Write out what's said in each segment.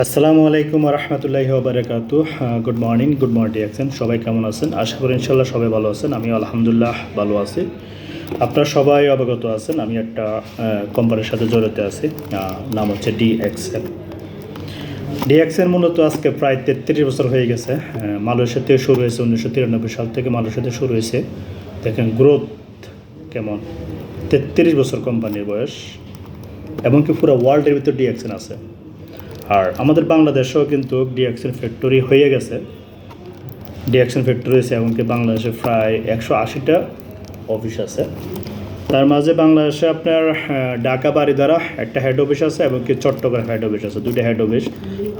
আসসালামু আলাইকুম রহমতুল্লাহি ওবারাকাতু। গুড মর্নিং ডিয়াকশন, সবাই কেমন আছেন? আশা করি ইনশাল্লাহ সবাই ভালো আছেন। আমি আলহামদুলিল্লাহ ভালো আছি। আপনারা সবাই অবগত আছেন আমি একটা কোম্পানির সাথে জড়িত আছি, নাম হচ্ছে ডিএক্সেন। মূলত আজকে প্রায় 33 বছর হয়ে গেছে। মালয়েশিয়া থেকে শুরু হয়েছে 1993 সাল থেকে মালয়েশিয়াতে শুরু হয়েছে। দেখেন গ্রোথ কেমন, 33 বছর কোম্পানির বয়স, এবং কি পুরো ওয়ার্ল্ডের ভিতর ডিএক্সেন আছে। আর আমাদের বাংলাদেশেও কিন্তু ডিএক্সেন ফ্যাক্টরি হয়ে গেছে, ডিএক্সেন ফ্যাক্টরি হয়েছে, এমনকি বাংলাদেশে প্রায় 180টা অফিস আছে। তার মাঝে বাংলাদেশে আপনার ঢাকা বারিধারা একটা হেড অফিস আছে, এবং কি চট্টগ্রাম হেড অফিস আছে, দুইটা হেড অফিস।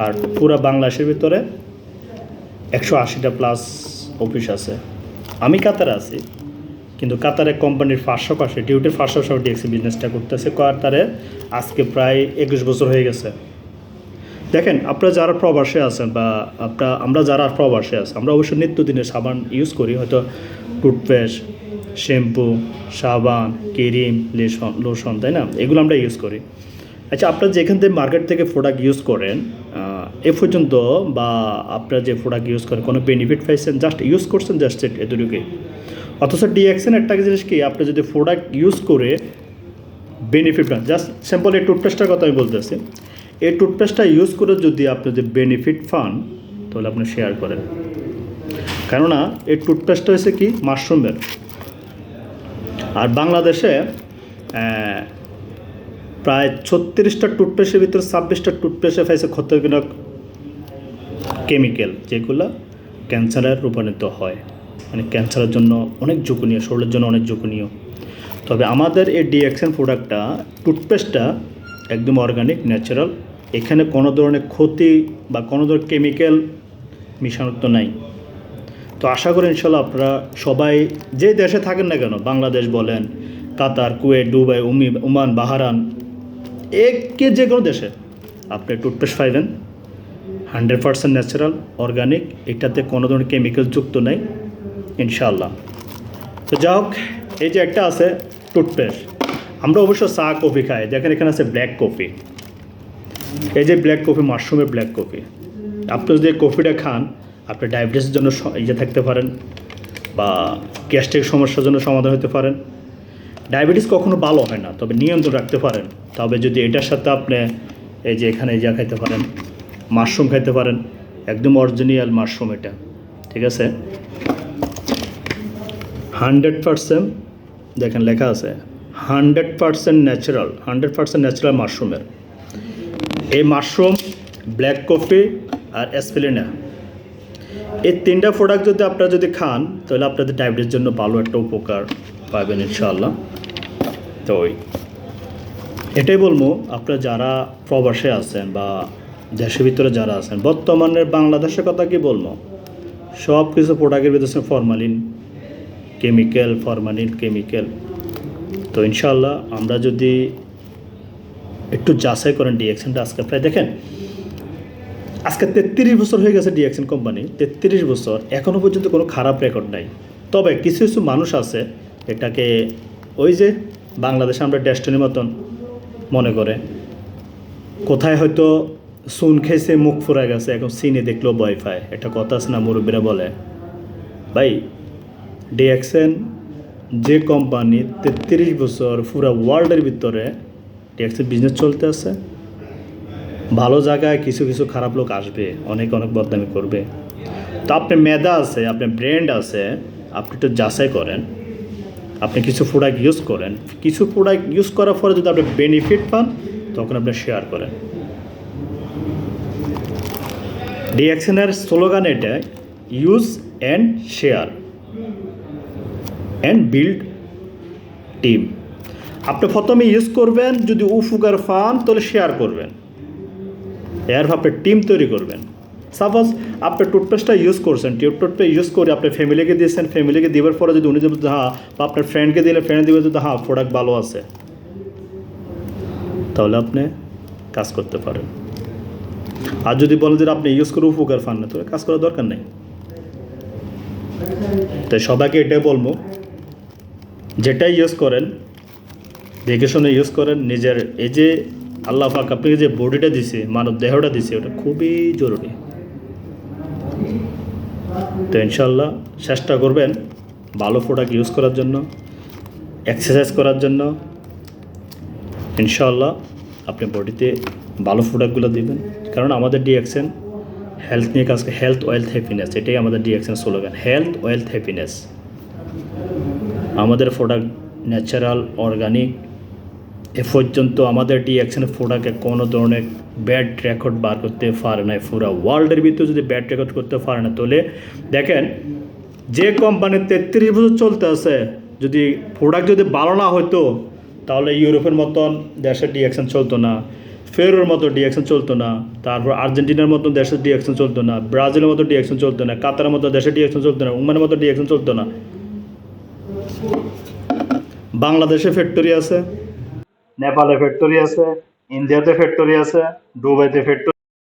আর পুরো বাংলাদেশের ভিতরে 180টা প্লাস অফিস আছে। আমি কাতারে আছি, কিন্তু কাতারে কোম্পানির পাশাপাশি ডিউটির পাশাপাশি ডিএক্সি বিজনেসটা করতেছে। কাতারে আজকে প্রায় 21 বছর হয়ে গেছে। দেখেন, আপনারা যারা প্রবাসে আছেন বা আমরা যারা প্রবাসে আছি, আমরা অবশ্যই নিত্যদিনের সাবান ইউজ করি, হয়তো টুথপেস্ট, শ্যাম্পু, সাবান, ক্রিম, লোশন, তাই না? এগুলো আমরা ইউজ করি। আচ্ছা, আপনারা যেখান থেকে মার্কেট থেকে প্রোডাক্ট ইউজ করেন এ পর্যন্ত, বা আপনারা যে প্রোডাক্ট ইউজ করেন কোনো বেনিফিট পাইছেন? জাস্ট ইউজ করছেন, জাস্ট এতটুকুই। অথচ ডিএক্সেন একটা জিনিস কি, আপনি যদি প্রোডাক্ট ইউজ করে বেনিফিট পান, জাস্ট সিম্পল এই টুথপেস্টের কথা আমি বলতেছি, এই টুথপেস্টটা ইউজ করে যদি আপনি যদি বেনিফিট পান, তাহলে আপনি শেয়ার করেন। কেননা এই টুথপেস্টটা হচ্ছে কি মাশরুমের। আর বাংলাদেশে প্রায় 36টা টুথপেস্টের ভিতরে 26টা টুথপেস্টে পাইছে ক্ষতিকারক কেমিক্যাল, যেগুলো ক্যান্সারে রূপান্তরিত হয়, মানে ক্যান্সারের জন্য অনেক ঝুঁকনীয়, শরীরের জন্য অনেক ঝুঁকনীয়। তবে আমাদের এই ডিএক্সেন প্রোডাক্টটা, টুথপেস্টটা একদম অর্গানিক, ন্যাচারাল। এখানে কোনো ধরনের ক্ষতি বা কোনো ধরনের কেমিক্যাল মিশানো তো নাই। তো আশা করি ইনশাল্লাহ আপনারা সবাই যে দেশে থাকেন না কেন, বাংলাদেশ বলেন, কাতার, কুয়েত, দুবাই, ওমান, বাহারান, যে কোনো দেশে আপনি টুথপেস্ট পাইবেন 100% ন্যাচারাল, অর্গানিক, এটাতে কোনো ধরনের কেমিক্যাল যুক্ত নাই ইনশাআল্লাহ। তো যা হোক, এই যে একটা আছে টুথপেস্ট, আমরা অবশ্য চা কফি খাই, দেখেন এখানে আছে ব্ল্যাক কফি। এই যে ব্ল্যাক কফি, মাশরুমের ব্ল্যাক কফি, আপনি যদি কফিটা খান, আপনি ডায়াবেটিসের জন্য ইয়ে থাকতে পারেন, বা গ্যাস্ট্রিক সমস্যার জন্য সমাধান হতে পারেন। ডায়াবেটিস কখনো ভালো হয় না, তবে নিয়ন্ত্রণ রাখতে পারেন। তবে যদি এটার সাথে আপনি এই যে এখানে যা খাইতে পারেন, মাশরুম খাইতে পারেন, একদম অরিজিনাল মাশরুম এটা, ঠিক আছে? 100% দেখেন লেখা আছে 100% ন্যাচারাল, 100% ন্যাচারাল মাশরুমের। এই মাশরুম, ব্ল্যাক কফি আর অ্যাসপিরিনা, এই 3টা প্রোডাক্ট যদি আপনারা যদি খান, তাহলে আপনাদের ডায়াবেটিসের জন্য ভালো একটা উপকার পাবেন ইনশাআল্লাহ। তো এটাই বলবো, আপনারা যারা প্রবাসে আছেন বা দেশের ভিতরে যারা আছেন, বর্তমানের বাংলাদেশের কথা কি বলবো, সব কিছু প্রোডাক্টের ভিতরে ফরমালিন কেমিক্যাল। তো ইনশাআল্লাহ আমরা যদি একটু যাচাই করেন ডিএক্সেনটা, আজকে প্রায় দেখেন আজকে 33 বছর হয়ে গেছে ডিএক্সেন কোম্পানি, 33 বছর, এখনও পর্যন্ত কোনো খারাপ রেকর্ড নাই। তবে কিছু কিছু মানুষ আছে এটাকে ওই যে বাংলাদেশে আমরা ডেস্টিনির মতন মনে করে, কোথায় হয়তো চুন খেয়েছে, মুখ ফুরা গেছে, এখন সিনে দেখলেও ভয় পায়। একটা কথা আছে না, মুরব্বীরা বলে। ভাই, ডিএক্সেন যে কোম্পানি 33 বছর পুরো ওয়ার্ল্ডের ভিতরে ডিএক্সেন বিজনেস চলতে আছে, ভালো জায়গায় কিছু কিছু খারাপ লোক আসবে, অনেক বদনামি করবে। তো আপনার মেধা আছে, আপনার ব্র্যান্ড আছে, আপনি একটু যাচাই করেন। আপনি কিছু প্রোডাক্ট ইউজ করেন, কিছু প্রোডাক্ট ইউজ করার পরে যদি আপনি বেনিফিট পান, তখন আপনি শেয়ার করেন। ডিএক্সেনের স্লোগান এটা, use and share and build team. আপনি প্রথমে ইউজ করবেন, যদি উপকার পান তাহলে শেয়ার করবেন, এর আপনি টিম তৈরি করবেন। সাপোজ আপনি টুথপেস্টটা ইউজ করছেন, টুথপেস্ট ইউজ করে আপনি ফ্যামিলিকে দিয়েছেন, ফ্যামিলিকে দেওয়ার পরে যদি উনি যদি হ্যাঁ, বা আপনার ফ্রেন্ডকে দিলে ফ্রেন্ড দিবে যদি হ্যাঁ প্রোডাক্ট ভালো আছে, তাহলে আপনি কাজ করতে পারেন। আর যদি বলেন যে আপনি ইউজ করে উপকার পান না, তাহলে কাজ করার দরকার নেই। তাই সবাইকে এটাই বলবো, যেটাই ইউজ করেন দেখে শুনে ইউজ করেন। নিজের এই যে আল্লাহ পাক আপনাকে যে বডিটা দিছে, মানব দেহটা দিছে, ওটা খুবই জরুরি। তো ইনশাল্লাহ চেষ্টা করবেন ভালো প্রোডাক্ট ইউজ করার জন্য, এক্সারসাইজ করার জন্য। ইনশাল্লাহ আপনি বডিতে ভালো প্রোডাক্টগুলো দিবেন, কারণ আমাদের ডিএক্সএন হেলথ নিয়ে কাজ করে। হেলথ ওয়েলথ হ্যাপিনেস, এটাই আমাদের DXN slogan, health wealth happiness. আমাদের প্রোডাক্ট ন্যাচারাল, অর্গানিক। এ পর্যন্ত আমাদের ডিএক্সএনের প্রোডাক্টে কোনো ধরনের ব্যাড রেকর্ড বার করতে পারে না। পুরো ওয়ার্ল্ডের ভিতরে যদি ব্যাড রেকর্ড করতে পারে না, তাহলে দেখেন যে কোম্পানি 33 বছর চলতে আছে, যদি প্রোডাক্ট যদি ভালো না হতো, তাহলে ইউরোপের মতন দেশের ডিএক্সএন চলতো না, ফেরোর মতো ডিএক্সএন চলতো না, তারপর আর্জেন্টিনার মতন দেশের ডিএক্সএন চলতো না, ব্রাজিলের মতো ডিএক্সএন চলতো না, কাতারের মতো দেশের ডিএক্সএন চলতো না, ওমানের মতো ডিএক্সএন চলতো না। বাংলাদেশে ফ্যাক্টরি আছে, নেপালে ফ্যাক্টরি আছে, ইন্ডিয়াতে ফ্যাক্টরি আছে, দুবাইতে ফ্যাক্টরি।